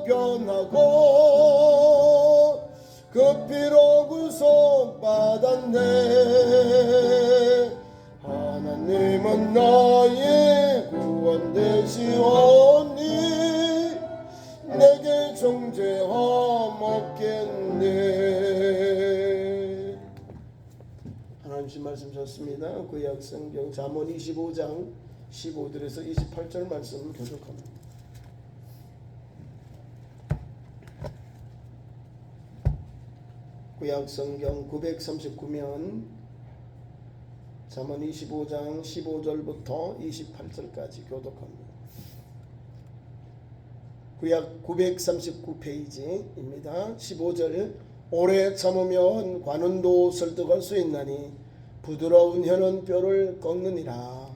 피로 변하고 그 피로 구속받았네. 하나님은 나의 구원 되시오니 내게 정죄함 없겠네. 하나님 말씀 좋습니다. 구약 성경 잠언 25장 15절에서 28절 말씀을 교독합니다. 구약 성경 939면 잠언 25장 15절부터 28절까지 교독합니다. 구약 939페이지입니다. 15절 오래 참으면 관원도 설득할 수 있나니 부드러운 혀는 뼈를 꺾느니라.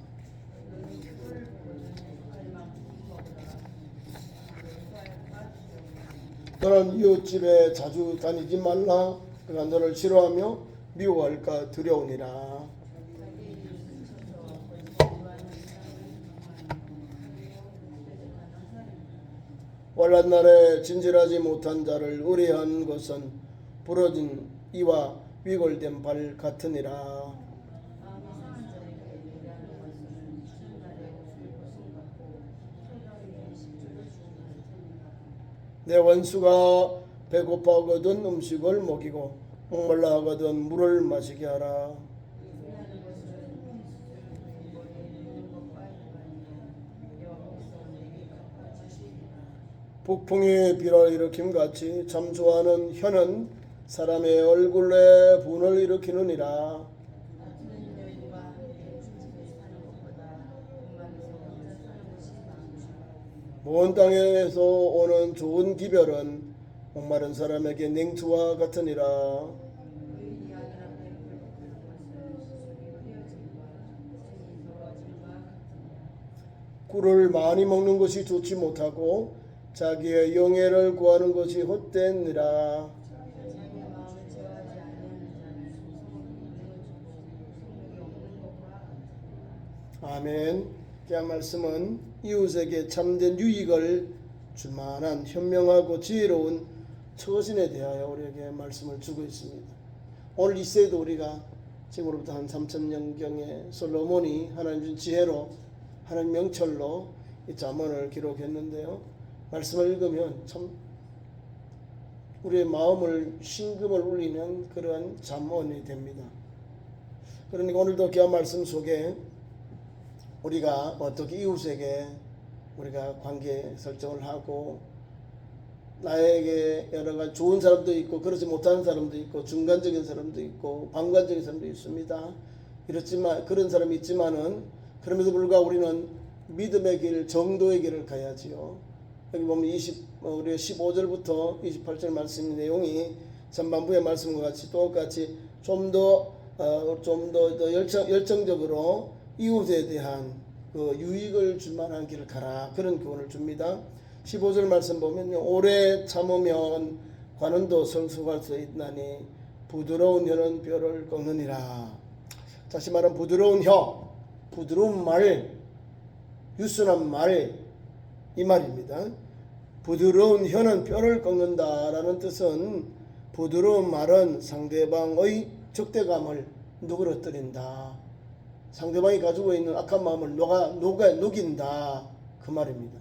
너는 이웃집에 자주 다니지 말라. 그가 너를 싫어하며 미워할까 두려우니라. 월난 날에 진실하지 못한 자를 의뢰한 것은 부러진 이와 위골된 발 같으니라. 내 원수가 배고파하거든 음식을 먹이고 목말라 하거든 물을 마시게 하라. 북풍이 비를 일으킴 같이 참 좋아하는 혀는 사람의 얼굴에 분을 일으키느니라. 먼 땅에서 오는 좋은 기별은 목마른 사람에게 냉수와 같으니라. 꿀을 많이 먹는 것이 좋지 못하고 자기의 영예를 구하는 것이 헛되니라. 아멘. 그 말씀은 이웃에게 참된 유익을 줄 만한 현명하고 지혜로운 처신에 대하여 우리에게 말씀을 주고 있습니다. 오늘 이 시대도 우리가 지금으로부터 한 3000년경에 솔로몬이 하나님 준 지혜로 하나님 명철로 이 잠언을 기록했는데요. 말씀을 읽으면 참 우리의 마음을 심금을 울리는 그러한 잠언이 됩니다. 그러니까 오늘도 그 말씀 속에 우리가 어떻게 이웃에게 우리가 관계 설정을 하고 나에게 여러 가지 좋은 사람도 있고 그렇지 못하는 사람도 있고 중간적인 사람도 있고 방관적인 사람도 있습니다. 이렇지만 그런 사람이 있지만은 그럼에도 불구하고 우리는 믿음의 길, 정도의 길을 가야지요. 여기 보면 우리가 15절부터 28절 말씀 내용이 전반부의 말씀과 같이 똑같이 좀 더 열정적으로 이웃에 대한 그 유익을 줄 만한 길을 가라. 그런 교훈을 줍니다. 15절 말씀 보면요. 오래 참으면 관원도 성숙할 수 있나니 부드러운 혀는 뼈를 꺾느니라. 다시 말하면 부드러운 혀, 부드러운 말, 유순한 말, 이 말입니다. 부드러운 혀는 뼈를 꺾는다라는 뜻은 부드러운 말은 상대방의 적대감을 누그러뜨린다. 상대방이 가지고 있는 악한 마음을 녹인다. 그 말입니다.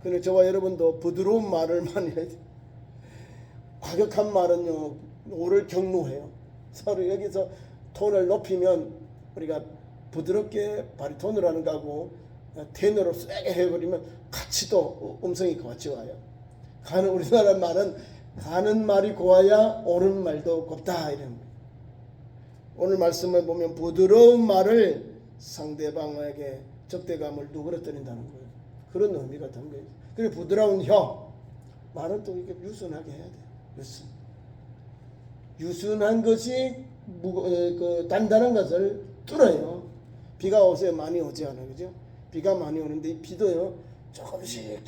그런데 저와 여러분도 부드러운 말을 많이 해야 돼요. 과격한 말은요, 오를 경로해요. 서로 여기서 톤을 높이면 우리가 부드럽게 바리톤을 하는 거하고 테너로 세게 해버리면 같이 또 음성이 같이 와요. 우리나라 말은 가는 말이 고와야 오는 말도 곱다 이런 거예요. 오늘 말씀을 보면 부드러운 말을 상대방에게 적대감을 누그러뜨린다는 거예요. 그런 의미가 담겨 있어요. 그리고 부드러운 혀, 말은 또 이렇게 유순하게 해야 돼요. 유순한 것이 단단한 것을 뚫어요. 비가 오세 많이 오지 않아요, 그죠? 비가 많이 오는데 이 비도요 조금씩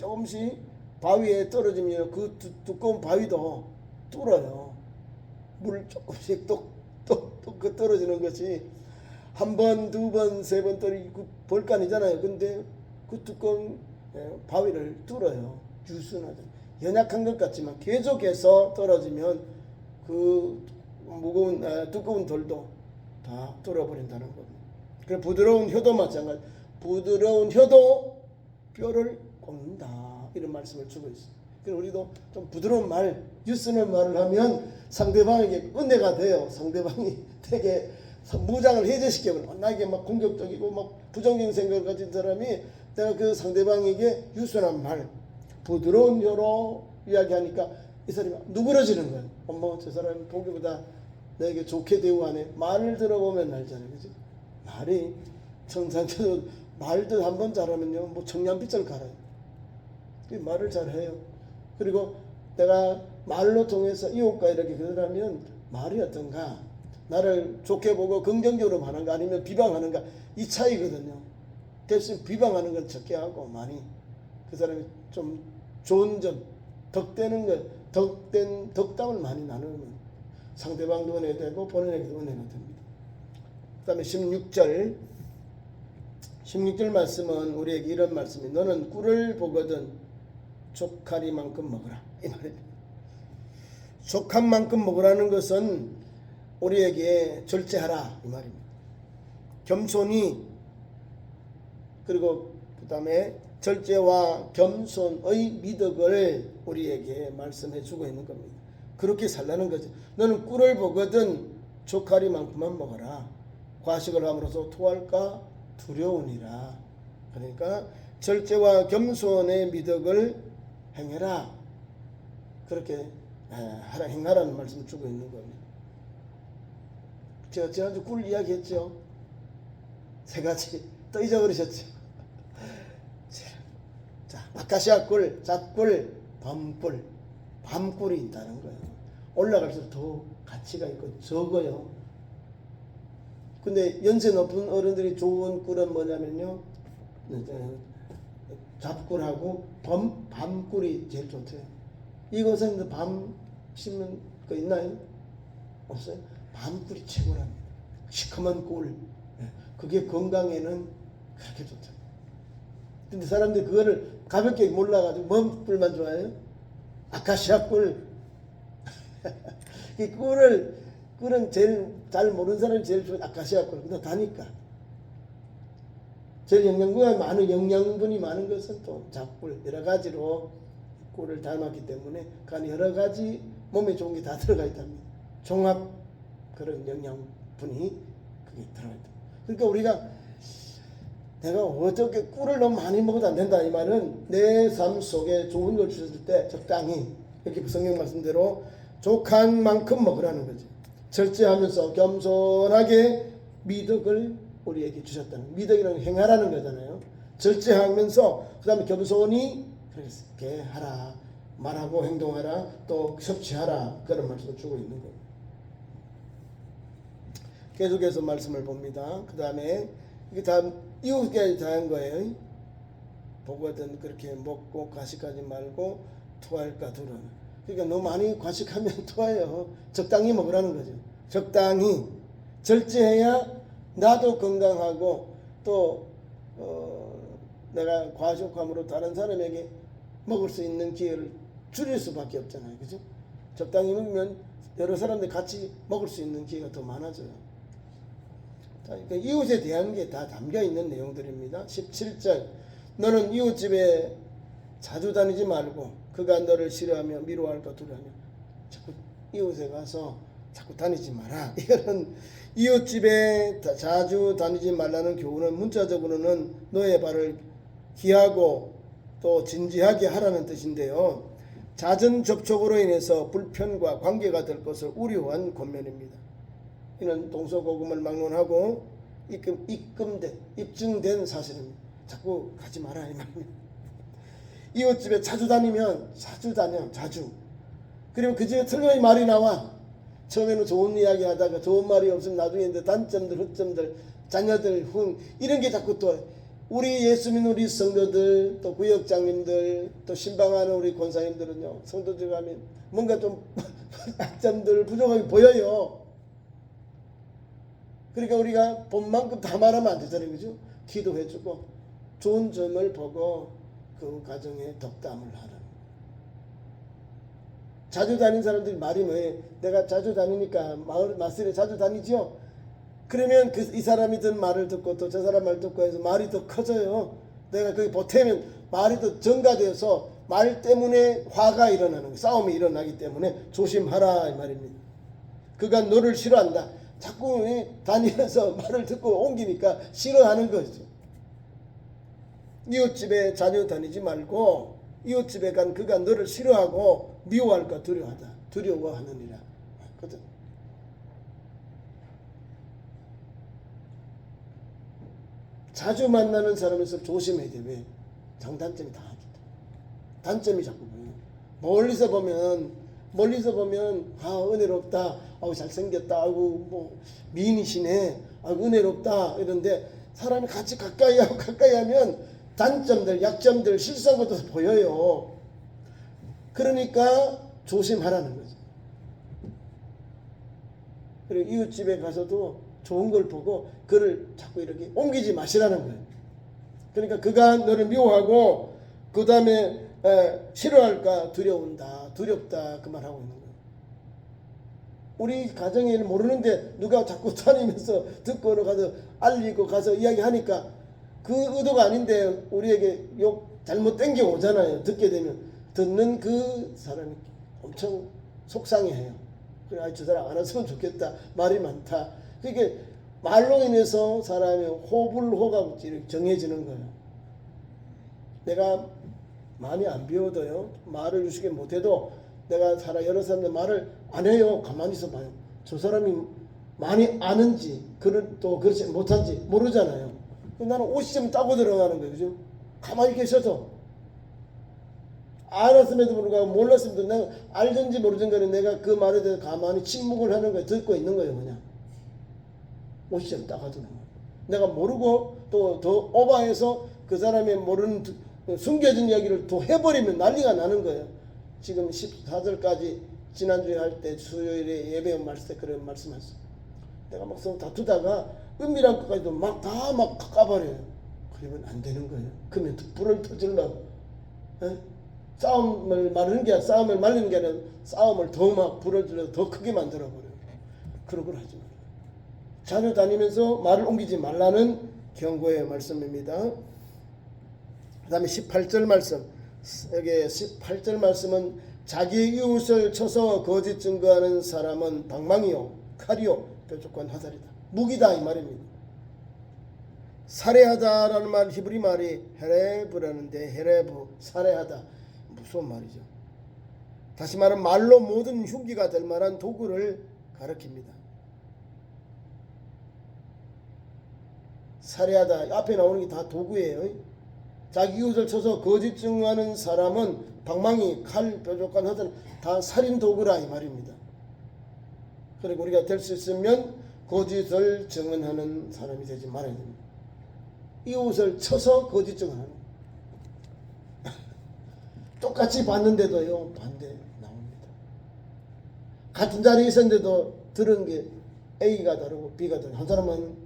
바위에 떨어지면 그 두꺼운 바위도 뚫어요. 물 조금씩 그 떨어지는 것이 한 번, 두 번, 세 번 떨어지고 볼간이잖아요. 근데 그 두꺼운 바위를 뚫어요. 유순하다. 연약한 것 같지만 계속해서 떨어지면 그 무거운 두꺼운 돌도 다 뚫어버린다는 겁니다. 그리고 부드러운 효도 마찬가지. 부드러운 효도 뼈를 꺾는다. 이런 말씀을 주고 있어요. 그래서 우리도 좀 부드러운 말, 유순한 말을 하면 상대방에게 은혜가 돼요. 상대방이 되게 무장을 해제시켜버려. 나에게 막 공격적이고 막 부정적인 생각을 가진 사람이 내가 그 상대방에게 유순한 말, 부드러운 혀로 이야기하니까 이 사람이 누그러지는 거예요. 어머, 저 사람이 보기보다 내게 좋게 대우하네. 말을 들어보면 알잖아요. 그죠? 말이 청산태도 말도 한번 잘하면요, 뭐 청량빛을 갈아요. 말을 잘해요. 그리고 내가 말로 통해서 이웃과 이렇게 그러면 말이 어떤가, 나를 좋게 보고 긍정적으로 하는가 아니면 비방하는가, 이 차이거든요. 대신 비방하는 건 적게 하고 많이 그 사람이 좀 좋은 점, 덕되는 것, 덕담을 많이 나누면 상대방도 은혜가 되고 본인에게도 은혜가 됩니다. 그 다음에 16절 말씀은 우리에게 이런 말씀이, 너는 꿀을 보거든 족하리만큼 먹으라, 이 말입니다. 족한 만큼 먹으라는 것은 우리에게 절제하라, 이 말입니다. 겸손히, 그리고 그 다음에 절제와 겸손의 미덕을 우리에게 말씀해 주고 있는 겁니다. 그렇게 살라는 거죠. 너는 꿀을 보거든 족하리만큼만 먹어라. 과식을 함으로써 토할까 두려우니라. 그러니까 절제와 겸손의 미덕을 행해라. 그렇게 행하라는 말씀을 주고 있는 겁니다. 제가 지난주 꿀 이야기했죠. 세 가지 또 잊어버리셨죠. 자, 아카시아 꿀, 잣꿀, 밤꿀. 밤꿀이 있다는 거예요. 올라갈수록 더 가치가 있고 적어요. 근데 연세 높은 어른들이 좋은 꿀은 뭐냐면요, 잡꿀하고 밤꿀이 제일 좋대요. 이곳은 밤 심는 거 있나요? 없어요? 밤꿀이 최고랍니다. 시커먼 꿀. 그게 건강에는 그렇게 좋다. 근데 사람들이 그거를 가볍게 몰라가지고 뭔 꿀만 좋아해요? 아카시아 꿀. 이 꿀은 제일 잘 모르는 사람이 제일 좋아해. 아카시아 꿀. 근데 다니까. 제일 영양분이 많은 것은 또 잡꿀. 여러 가지로 꿀을 닮았기 때문에 그 안에 여러 가지 몸에 좋은 게 다 들어가 있답니다. 종합 그런 영양분이 그게 들어가 있다. 그러니까 우리가 내가 어떻게 꿀을 너무 많이 먹어도 안 된다, 이 말은 내 삶 속에 좋은 걸 주셨을 때 적당히, 이렇게 성경 말씀대로 족한 만큼 먹으라는 거지. 절제하면서 겸손하게 미덕을 우리에게 주셨다는, 미덕이라는 행하라는 거잖아요. 절제하면서 그 다음에 겸손히 그렇게 하라, 말하고 행동하라, 또 섭취하라, 그런 말씀을 주고 있는 거예요. 계속해서 말씀을 봅니다. 그 다음에 이게 다 이웃까지 다 한 거예요. 보거든 그렇게 먹고 과식하지 말고 토할까 두려워. 그러니까 너무 많이 과식하면 토해요. 적당히 먹으라는 거죠. 적당히 절제해야 나도 건강하고 또 내가 과식함으로 다른 사람에게 먹을 수 있는 기회를 줄일 수밖에 없잖아요. 그죠? 적당히 먹으면 여러 사람들 같이 먹을 수 있는 기회가 더 많아져요. 그러니까 이웃에 대한 게 다 담겨 있는 내용들입니다. 17절, 너는 이웃집에 자주 다니지 말고 그가 너를 싫어하며 미워할까 두려워하며. 자꾸 이웃에 가서 자꾸 다니지 마라. 이거는 이웃집에 자주 다니지 말라는 교훈은 문자적으로는 너의 발을 기하고 또 진지하게 하라는 뜻인데요, 잦은 접촉으로 인해서 불편과 관계가 될 것을 우려한 권면입니다. 이는 동서고금을 막론하고 입증된 사실입니다. 자꾸 가지 마라, 이 말입니다. 이웃집에 자주 다니면 자주. 그리고 그 집에 틀림없이 말이 나와. 처음에는 좋은 이야기 하다가 좋은 말이 없으면 나중에 이제 단점들, 흑점들, 자녀들, 이런 게 자꾸 또 우리 예수 믿는 우리 성도들, 또 구역장님들, 또 신방하는 우리 권사님들은요, 성도들 가면 뭔가 좀 약점들, 부족함이 보여요. 그러니까 우리가 본 만큼 다 말하면 안 되잖아요. 그죠? 기도해주고 좋은 점을 보고 그 가정에 덕담을 하라는. 자주 다니는 사람들이 말이 뭐예요? 내가 자주 다니니까 마을에 자주 다니죠? 그러면 이 사람이 든 말을 듣고 또 저 사람 말 듣고 해서 말이 더 커져요. 내가 거기 보태면 말이 더 증가되어서 말 때문에 화가 일어나는 거예요. 싸움이 일어나기 때문에 조심하라 이 말입니다. 그가 너를 싫어한다. 자꾸 다니면서 말을 듣고 옮기니까 싫어하는 거죠. 이웃집에 자주 다니지 말고 이웃집에 간 그가 너를 싫어하고 미워할까 두려워하느니라. 그죠? 자주 만나는 사람에서 조심해야 돼. 왜? 장단점이 다 하기 때문에. 단점이 자꾸 보여요. 멀리서 보면 은혜롭다. 잘생겼다. 뭐 미인이시네. 은혜롭다. 이런데 사람이 같이 가까이 하면 단점들, 약점들, 실수한 것도 보여요. 그러니까 조심하라는 거죠. 그리고 이웃집에 가서도 좋은 걸 보고 그를 자꾸 이렇게 옮기지 마시라는 거예요. 그러니까 그가 너를 미워하고 그 다음에 싫어할까 두렵다 그 말하고 있는 거예요. 우리 가정에 모르는데 누가 자꾸 다니면서 듣고 가서 알리고 가서 이야기하니까 그 의도가 아닌데 우리에게 욕 잘못 땡겨 오잖아요. 듣게 되면 듣는 그 사람이 엄청 속상해해요. 그래, 저 사람 안 왔으면 좋겠다. 말이 많다. 그게 말로 인해서 사람이 호불호가 정해지는 거예요. 내가 많이 안 비워도요. 말을 유식에 못해도 내가 여러 사람들 말을 안 해요. 가만히 있어 봐요. 저 사람이 많이 아는지 또 그렇지 못한지 모르잖아요. 나는 옷이 좀 따고 들어가는 거예요. 그죠? 가만히 계셔서 알았음에도 불구하고 몰랐음에도 내가 알든지 모르든 간에 내가 그 말에 대해서 가만히 침묵을 하는 거예요. 듣고 있는 거예요. 그냥 옷이 좀 따가지고 내가 모르고 또 더 오버해서 그 사람의 모르는 숨겨진 이야기를 또 해버리면 난리가 나는 거예요. 지금 14절까지 지난주에 할 때 수요일에 예배 말씀 때 그런 말씀하셨어요. 내가 막 서로 다투다가 은밀한 것까지도 막 까버려요. 그러면 안 되는 거예요. 그러면 불을 터질러 싸움을 말리는 게 아니라 싸움을 더 막 불을 질러 더 크게 만들어버려요. 그런 걸 하지 말아요. 자주 다니면서 말을 옮기지 말라는 경고의 말씀입니다. 그 다음에 18절 말씀. 여기 18절 말씀은 자기 이웃을 쳐서 거짓 증거하는 사람은 방망이요 칼이요 뾰족한 화살이다. 무기다 이 말입니다. 살해하다라는 말 히브리 말이 헤레브라는데 헤레브 살해하다 무서운 말이죠. 다시 말하면 말로 모든 흉기가 될 만한 도구를 가리킵니다. 살해하다 앞에 나오는 게 다 도구예요. 자기 이웃을 쳐서 거짓 증거하는 사람은 방망이, 칼, 뾰족한 화살 다 살인 도구라 이 말입니다. 그리고 우리가 될 수 있으면 거짓을 증언하는 사람이 되지 말아야 됩니다. 이웃을 쳐서 거짓 증언하는 똑같이 봤는데도요 반대 나옵니다. 같은 자리에 있었는데도 들은 게 A가 다르고 B가 다르고 한 사람은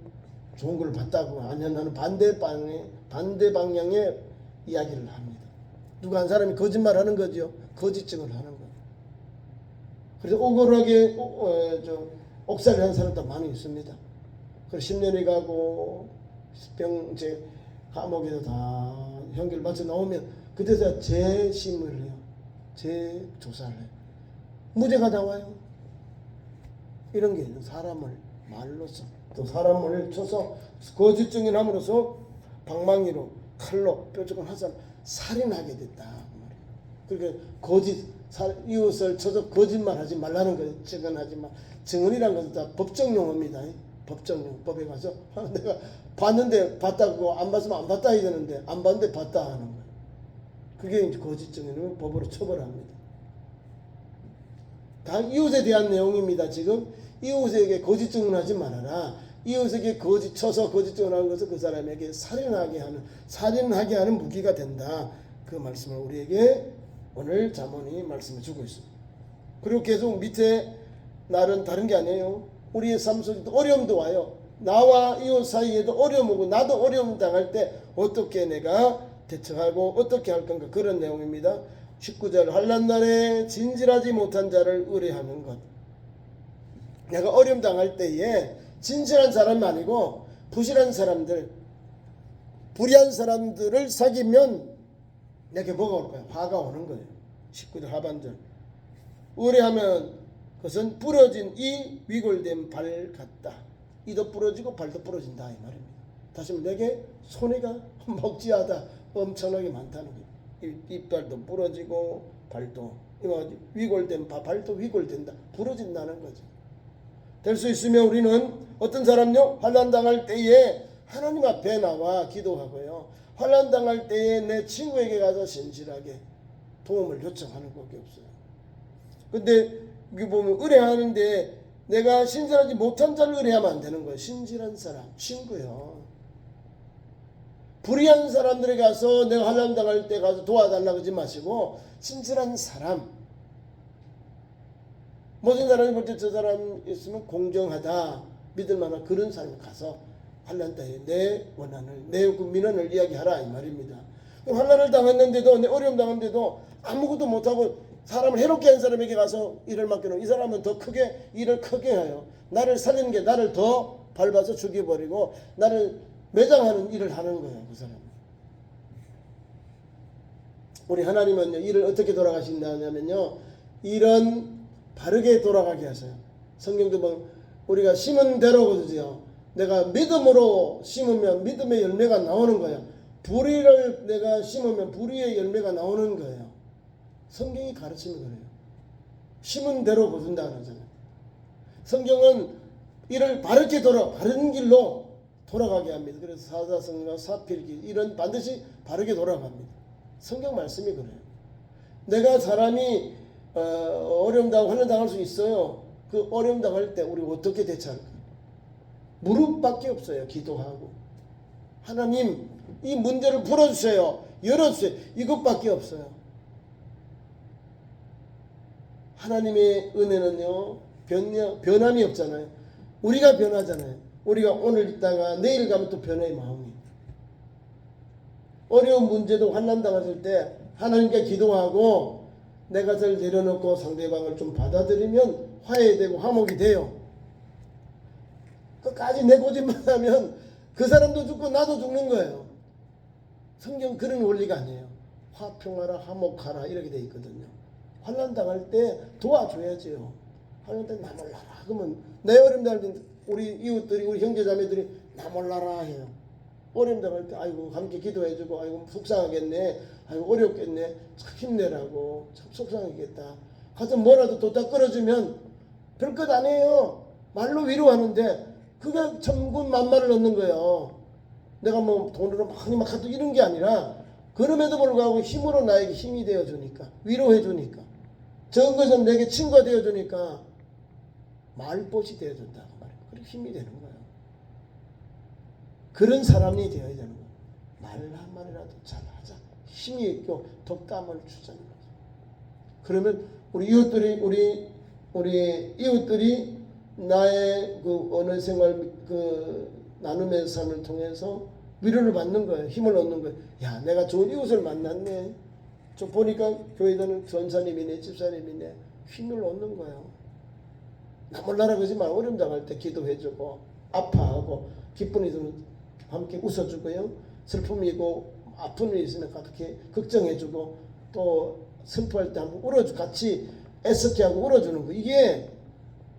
좋은 걸 봤다고 아니야 나는 반대 방향의 이야기를 합니다. 누가 한 사람이 거짓말하는 거죠. 거짓 증언을 하는 거예요. 그래서 억울하게 옥살이 하는 사람도 많이 있습니다. 그래서 10년이 가고 감옥에서 다 형기를 마쳐 나오면 그때서 재심을 해요. 재조사를 해요. 무죄가 나와요. 이런 게 사람을 말로써 또 사람을 쳐서 거짓 증언함으로써 방망이로 칼로 뾰족한 화살 살인하게 됐다. 그러니까 이웃을 쳐서 거짓말하지 말라는 거예요. 증언하지 마. 증언이라는 것은 다 법정 용어입니다. 법정 법에 가서 내가 봤는데 봤다고 안 봤으면 안 봤다 해야 되는데 안 봤는데 봤다 하는 거예요. 그게 이제 거짓 증언을 법으로 처벌합니다. 다 이웃에 대한 내용입니다. 지금 이웃에게 거짓 증언하지 말아라. 이웃에게 쳐서 거짓 증언하는 것은 그 사람에게 살인하게 하는 무기가 된다. 그 말씀을 우리에게 오늘 잠언이 말씀해 주고 있습니다. 그리고 계속 밑에 날은 다른 게 아니에요. 우리의 삶 속에도 어려움도 와요. 나와 이웃 사이에도 어려움 오고 나도 어려움 당할 때 어떻게 내가 대처하고 어떻게 할 건가 그런 내용입니다. 19절 환난 날에 진실하지 못한 자를 의뢰하는 것. 내가 어려움 당할 때에 진실한 사람이 아니고 부실한 사람들, 불의한 사람들을 사귀면 내게 뭐가 올 거야? 화가 오는 거예요. 19절 하반절. 의뢰하면 그것은 부러진 이 위골된 발 같다. 이도 부러지고 발도 부러진다 이 말입니다. 다시 말해 내게 손해가 먹지하다 엄청나게 많다는 거예요. 이빨도 부러지고 발도 위골된 발도 위골된다. 부러진다는 거죠. 될 수 있으면 우리는 어떤 사람요? 환난 당할 때에 하나님 앞에 나와 기도하고요. 환난 당할 때에 내 친구에게 가서 진실하게 도움을 요청하는 것밖에 없어요. 근데 여기 보면 의뢰하는데 내가 신실하지 못한 자를 의뢰하면 안 되는 거예요. 신실한 사람, 친구요. 불의한 사람들에게 가서 내가 환난 당할 때 가서 도와달라고 하지 마시고 신실한 사람, 모든 사람이 볼 때 저 사람 있으면 공정하다 믿을 만한 그런 사람이 가서 환난 때에 내 원한을 내 민원을 이야기하라 이 말입니다. 환난을 당했는데도 내 어려움 당했는데도 아무것도 못하고 사람을 해롭게 한 사람에게 가서 일을 맡겨놓은 이 사람은 더 크게 일을 크게 해요. 나를 살리는 게 나를 더 밟아서 죽여버리고 나를 매장하는 일을 하는 거예요. 그 사람은. 우리 하나님은요 일을 어떻게 돌아가신다냐면요 일은 바르게 돌아가게 하세요. 성경도 보면 우리가 심은 대로거든요. 내가 믿음으로 심으면 믿음의 열매가 나오는 거예요. 불의를 내가 심으면 불의의 열매가 나오는 거예요. 성경이 가르치는 거예요. 심은 대로 거둔다 그러잖아요. 성경은 이를 바르게 바른 길로 돌아가게 합니다. 그래서 사사성경, 사필기 이런 반드시 바르게 돌아갑니다. 성경 말씀이 그래요. 내가 사람이 어려움 당하고 환난 당할 수 있어요. 그 어려움 당할 때 우리 어떻게 대처할까? 무릎밖에 없어요. 기도하고 하나님 이 문제를 풀어주세요. 열어주세요. 이것밖에 없어요. 하나님의 은혜는요 변함이 없잖아요. 우리가 변하잖아요. 우리가 오늘 있다가 내일 가면 또 변해요. 마음이. 어려운 문제도 환난 당했을 때 하나님께 기도하고 내 것을 내려놓고 상대방을 좀 받아들이면 화해되고 화목이 돼요. 끝까지 내 고집만 하면 그 사람도 죽고 나도 죽는 거예요. 성경 그런 원리가 아니에요. 화평하라 화목하라 이렇게 돼 있거든요. 환난 당할 때 도와줘야지요. 환난 때 나 몰라라 그러면 내 어려움 당할 때 우리 이웃들이 우리 형제자매들이 나 몰라라 해요. 어려움 당할 때 아이고 함께 기도해주고 아이고 속상하겠네 아이고 어렵겠네 참 힘내라고 참 속상하겠다 가서 뭐라도 도딱 끌어주면 별것 아니에요. 말로 위로하는데 그게 천군 만마를 얻는 거예요. 내가 뭐 돈으로 많이 막 갖다 이런 게 아니라 그럼에도 불구하고 힘으로 나에게 힘이 되어주니까 위로해주니까 적은 것은 내게 친구가 되어주니까 말벗이 되어준다고 말해요. 그렇게 힘이 되는 거예요. 그런 사람이 되어야 되는 거예요. 말 한마디라도 잘하자. 힘이 있고 덕담을 주자는 거죠. 그러면 우리 이웃들이 나의 그 언어 생활 그 나눔의 삶을 통해서 위로를 받는 거예요. 힘을 얻는 거예요. 야, 내가 좋은 이웃을 만났네. 저 보니까 교회다는 전사님이네, 집사님이네. 힘을 얻는 거예요. 나 몰라라 그러지 마. 어려움 당할 때 기도해주고 아파하고 기쁜 일은 함께 웃어주고요. 슬픔이고 아픔이 있으면 그렇게 걱정해주고 또 슬퍼할 때 한번 울어주 같이 애석해 하고 울어주는 거. 이게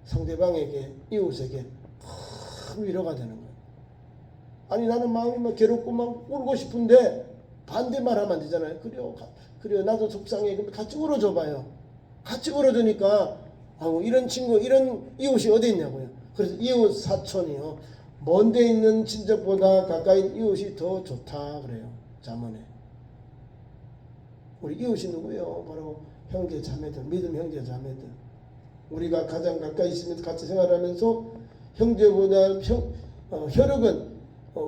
상대방에게 이웃에게 큰 위로가 되는 거예요. 아니 나는 마음이 막 괴롭고 막 울고 싶은데 반대말 하면 안 되잖아요. 그래요 나도 속상해. 그럼 같이 울어줘 봐요. 같이 울어주니까 이런 친구 이런 이웃이 어디 있냐고요. 그래서 이웃 사촌이요 먼데 있는 친척보다 가까이 있는 이웃이 더 좋다 그래요. 잠언에. 우리 이웃이 누구요? 바로 형제 자매들, 믿음 형제 자매들. 우리가 가장 가까이 있으면서 같이 생활하면서 형제보다 혈육은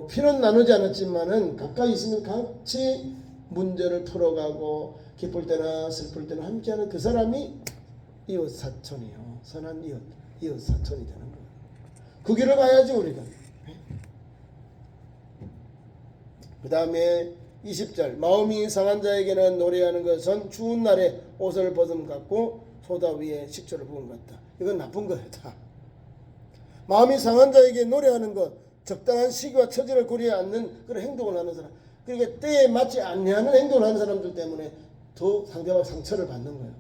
피는 나누지 않았지만은 가까이 있으면 같이 문제를 풀어가고 기쁠 때나 슬플 때나 함께하는 그 사람이 이웃 사촌이요. 선한 이웃 사촌이 되는 거예요. 그 길을 가야지 우리가. 그 다음에 20절 마음이 상한 자에게는 노래하는 것은 추운 날에 옷을 벗음 같고 소다 위에 식초를 부은 것 같다. 이건 나쁜 거예요. 다. 마음이 상한 자에게 노래하는 것, 적당한 시기와 처지를 고려하지 않는 그런 행동을 하는 사람, 그러니까 때에 맞지 않는 행동을 하는 사람들 때문에 더 상대방 상처를 받는 거예요.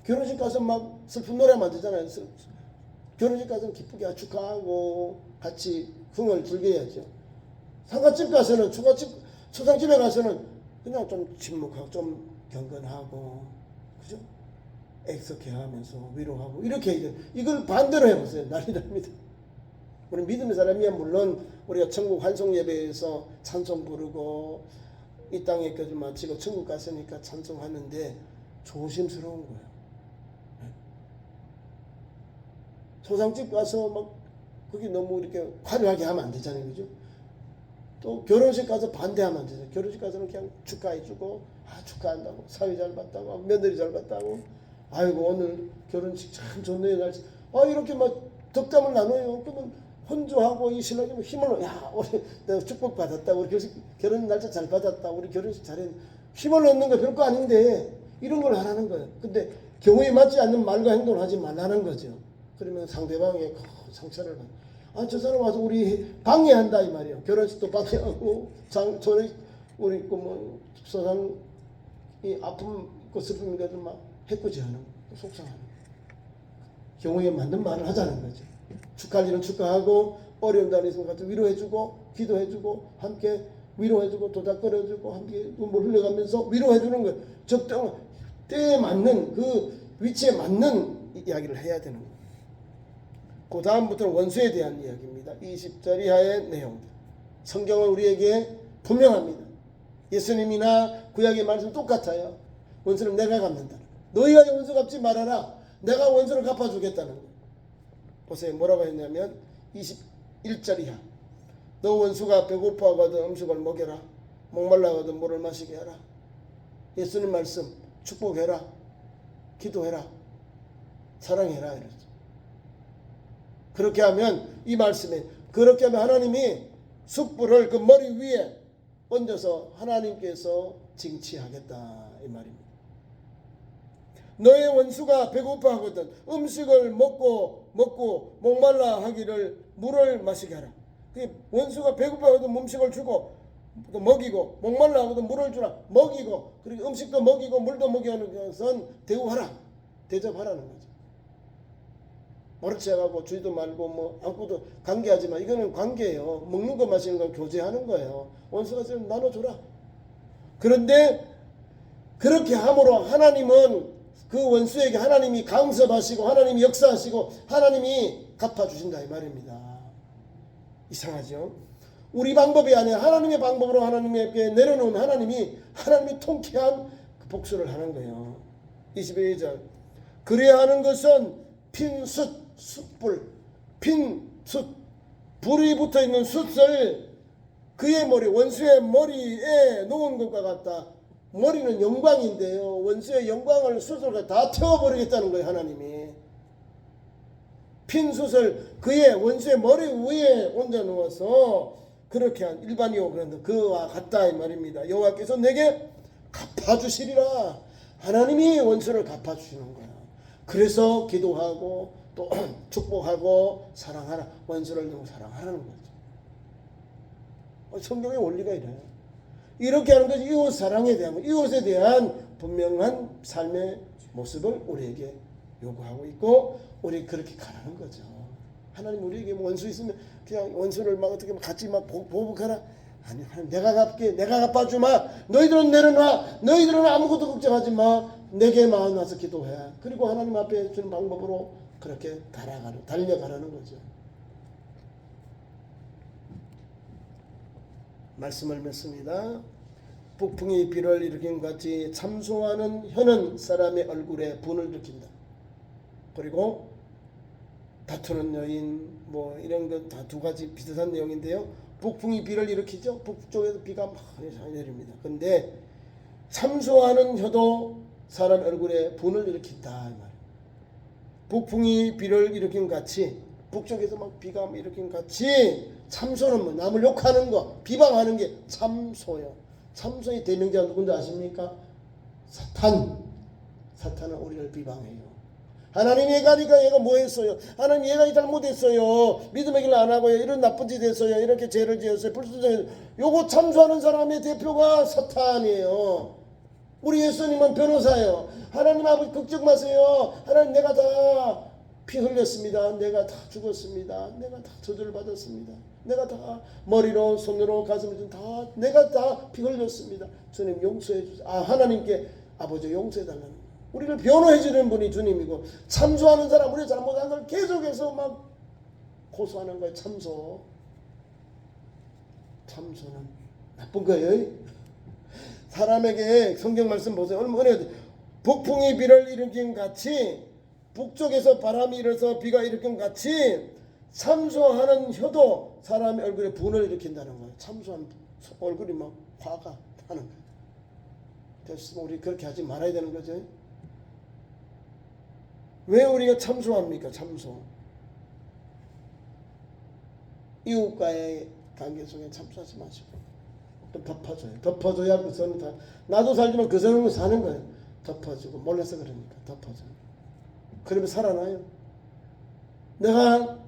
결혼식 가서 막 슬픈 노래만 듣잖아요. 결혼식 가서 기쁘게 축하하고 같이 흥을 즐겨야죠. 상가집 가서는 초상집에 가서는 그냥 좀 침묵하고 좀 경건하고 그죠? 애석해 하면서 위로하고 이렇게 이제 이걸 반대로 해보세요. 난리 납니다. 우리 믿음의 사람이야 물론 우리가 천국 환송 예배에서 찬송 부르고 이 땅에 끝을 마치고 천국 갔으니까 찬송하는데 조심스러운 거예요. 초상집 가서 막 거기 너무 이렇게 화려하게 하면 안 되잖아요. 그죠? 또 결혼식 가서 반대하면 안 되잖아요. 결혼식 가서는 그냥 축하해주고 축하한다고 사위 잘 봤다고 며느리 잘 봤다고 아이고 오늘 결혼식 참 좋네요 날씨 이렇게 막 덕담을 나눠요. 그러면 혼주하고 이 신랑이 힘을 우리 내가 축복 받았다 우리 결혼 날짜 잘 받았다 우리 결혼식 잘했 힘을 얻는 거 별거 아닌데 이런 걸 하라는 거예요. 근데 경우에 맞지 않는 말과 행동을 하지 말라는 거죠. 그러면 상대방의 상처를 받아. 저 사람 와서 우리 방해한다 이 말이에요. 결혼식도 방해하고 저는 우리 뭐 소상 이 아픔 있고 슬픔 있고 막 해코지하는 속상하는 경우에 맞는 말을 하자는 거죠. 축하할 일은 축하하고 어려운 날이 있으면 같이 위로해주고 기도해주고 함께 위로해주고 도닥거려주고 함께 눈물 흘려가면서 위로해주는 거예요. 적당 때에 맞는 그 위치에 맞는 이야기를 해야 되는 거예요. 그 다음부터는 원수에 대한 이야기입니다. 20절 이하의 내용들. 성경은 우리에게 분명합니다. 예수님이나 구약의 말씀 똑같아요. 원수는 내가 갚는다. 너희가 원수 갚지 말아라. 내가 원수를 갚아주겠다는 거예요. 보세요. 뭐라고 했냐면 21절 이하. 너 원수가 배고파하거든 음식을 먹여라. 목말라하거든 물을 마시게 하라. 예수님 말씀 축복해라. 기도해라. 사랑해라. 이랬죠. 그렇게 하면 이 말씀에 그렇게 하면 하나님이 숯불을 그 머리 위에 얹어서 하나님께서 징치하겠다 이 말입니다. 너의 원수가 배고파하거든 음식을 먹고 목말라 하기를 물을 마시게 하라. 원수가 배고파하거든 음식을 주고 또 먹이고 목말라 하거든 물을 주라. 먹이고 그리고 음식도 먹이고 물도 먹이는 것은 대우하라. 대접하라는 거죠. 모르지 않고 주지도 말고 뭐 아무것도 관계하지만 이거는 관계예요. 먹는 거 마시는 건 교제하는 거예요. 원수가 있으면 나눠줘라. 그런데 그렇게 함으로 하나님은 그 원수에게 하나님이 강섭하시고 하나님이 역사하시고 하나님이 갚아주신다 이 말입니다. 이상하죠? 우리 방법이 아니라 하나님의 방법으로 하나님에게 내려놓은 하나님이 통쾌한 복수를 하는 거예요. 22절 그래야 하는 것은 숯불 불이 붙어있는 숯을 그의 머리 원수의 머리에 놓은 것과 같다. 머리는 영광인데요. 원수의 영광을 숯을 다 태워버리겠다는 거예요. 하나님이 핀 숯을 그의 원수의 머리 위에 얹어 놓아서 그렇게 한 일반이요 그런데 그와 같다 이 말입니다. 여호와께서 내게 갚아주시리라. 하나님이 원수를 갚아주시는 거예요. 그래서 기도하고 또 축복하고 사랑하라. 원수를 너무 사랑하라는 거죠. 성경의 원리가 이래요. 이렇게 하는 것이 이웃 사랑에 대한 이웃에 대한 분명한 삶의 모습을 우리에게 요구하고 있고 우리 그렇게 가라는 거죠. 하나님 우리에게 원수 있으면 그냥 원수를 막 어떻게 같이 막 보복하라. 아니 하나님 내가 갚게 내가 갚아주마. 너희들은 내려놔. 너희들은 아무것도 걱정하지 마. 내게 마음 와서 기도해. 그리고 하나님 앞에 주는 방법으로 그렇게 달려가라는 거죠. 말씀을 맺습니다. 북풍이 비를 일으킨 같이 참소하는 혀는 사람의 얼굴에 분을 일으킨다. 그리고 다투는 여인 뭐 이런 것 다 두 가지 비슷한 내용인데요. 북풍이 비를 일으키죠. 북쪽에서 비가 막 내립니다. 그런데 참소하는 혀도 사람 얼굴에 분을 일으킨다. 북풍이 비를 일으킨 같이 북쪽에서 막 비가 일으킨 같이 참소는 뭐 남을 욕하는 거 비방하는 게 참소요. 참소의 대명자가 누군지 아십니까? 사탄은 우리를 비방해요. 하나님 얘가 뭐 했어요? 하나님 얘가 잘못했어요. 믿음의 길을 안 하고요. 이런 나쁜 짓 했어요. 이렇게 죄를 지었어요. 불순종했어요. 요거 참소하는 사람의 대표가 사탄이에요. 우리 예수님은 변호사예요. 하나님 아버지 걱정 마세요. 하나님 내가 다 피 흘렸습니다. 내가 다 죽었습니다. 내가 다 저주를 받았습니다. 내가 다 머리로 손으로 가슴으로 다 내가 다 피 흘렸습니다. 주님 용서해 주세요. 하나님께 아버지 용서해 달라는 우리를 변호해 주는 분이 주님이고 참소하는 사람 우리 잘못한 걸 계속해서 막 고소하는 거예요. 참소는 나쁜 거예요. 사람에게 성경 말씀 보세요. 얼마나 은혜가 북풍이 비를 일으킨 같이 북쪽에서 바람이 일어서 비가 일으킨 같이 참소하는 혀도 사람의 얼굴에 분을 일으킨다는 거예요. 참소한 얼굴이 막 화가 나는 거예요. 그래서 우리 그렇게 하지 말아야 되는 거죠. 왜 우리가 참소합니까? 참소. 이웃과의 관계 속에 참소하지 마시고 또 덮어줘요. 덮어줘야 그 선은 다 나도 살지만 그 선은 사는 거예요. 덮어주고 몰라서 그러니까 덮어줘요. 그러면 살아나요. 내가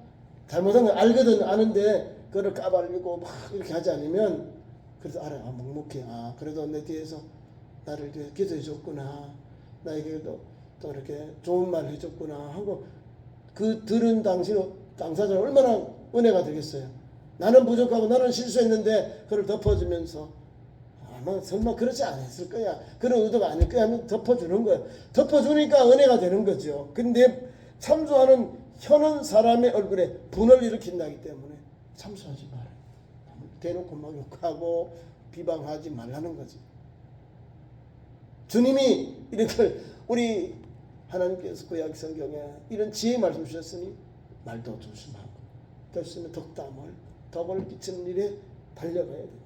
잘못한 걸 알거든 아는데 그걸 까발리고 막 이렇게 하지 않으면 그래서 알아요. 묵묵해. 그래도 내 뒤에서 나를 기도해 줬구나. 나에게도 또 이렇게 좋은 말 해줬구나 하고 그 들은 당사자는 얼마나 은혜가 되겠어요. 나는 부족하고 나는 실수했는데 그걸 덮어주면서 아마 설마 그렇지 않았을 거야. 그런 의도가 아닐 거야 하면 덮어주는 거예요. 덮어주니까 은혜가 되는 거죠. 근데 참소하는 혀는 사람의 얼굴에 분을 일으킨다기 때문에 참소하지 말아요. 대놓고 막 욕하고 비방하지 말라는 거지. 주님이 이렇게 우리 하나님께서 구약 성경에 이런 지혜 말씀 주셨으니 말도 조심하고 됐으면 덕을 끼치는 일에 달려가야 돼요.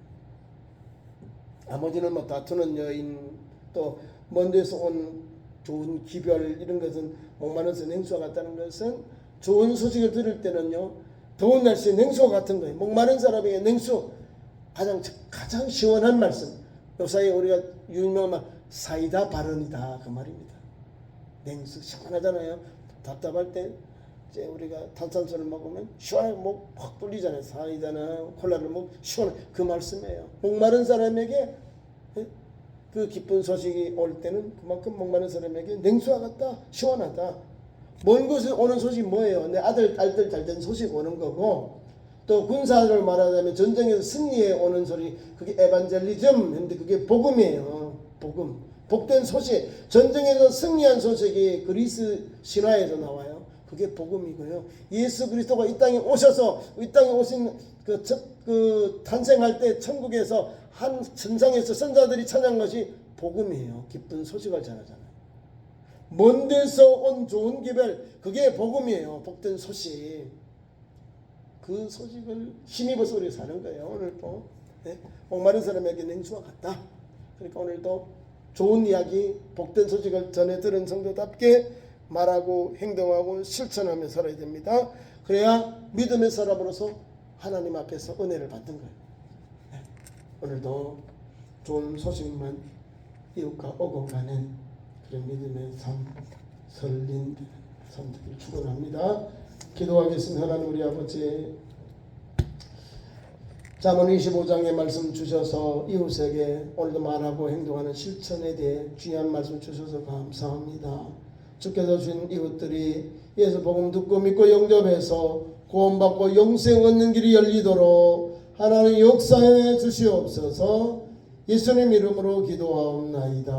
아버지는 뭐 다투는 여인 또 먼 데서 온 좋은 기별 이런 것은 목마른서 냉수와 같다는 것은 좋은 소식을 들을 때는요 더운 날씨에 냉수와 같은 거예요. 목마른 사람에게 냉수 가장 시원한 말씀. 요사이에 우리가 유명한 말 사이다 발언이다 그 말입니다. 냉수 시원하잖아요. 답답할 때 이제 우리가 탄산수를 먹으면 시원하게 목 확 뚫리잖아요. 사이다나 콜라를 먹으면 시원해. 그 말씀이에요. 목마른 사람에게 그 기쁜 소식이 올 때는 그만큼 목마른 사람에게 냉수와 같다. 시원하다. 먼 곳에 오는 소식이 뭐예요? 내 딸들 잘 된 소식 오는 거고 또 군사를 말하자면 전쟁에서 승리해 오는 소리 그게 에반젤리즘 근데 그게 복음이에요. 복된 소식. 전쟁에서 승리한 소식이 그리스 신화에서 나와요. 그게 복음이고요. 예수 그리스도가 이 땅에 오셔서 이 땅에 오신 그 탄생할 때 천국에서 한 천상에서 선자들이 찬양한 것이 복음이에요. 기쁜 소식을 전하잖아요. 먼 데서 온 좋은 기별 그게 복음이에요. 복된 소식. 그 소식을 힘입어서 우리가 사는 거예요. 오늘도 목마른 사람에게 냉수와 같다. 그러니까 오늘도 좋은 이야기 복된 소식을 전해 들은 성도답게 말하고 행동하고 실천하며 살아야 됩니다. 그래야 믿음의 사람으로서 하나님 앞에서 은혜를 받는 거예요. 오늘도 좋은 소식만 이웃과 오고 가는 그런 믿음의 삶 설린 삶 되기를 축원합니다. 기도하겠습니다. 하나님 우리 아버지 잠언 25장의 말씀 주셔서 이웃에게 오늘도 말하고 행동하는 실천에 대해 귀한 말씀 주셔서 감사합니다. 주께서 주신 이웃들이 예수 복음 듣고 믿고 영접해서 구원받고 영생 얻는 길이 열리도록 하나님 역사해 주시옵소서. 예수님 이름으로 기도하옵나이다.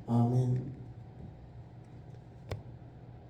아멘.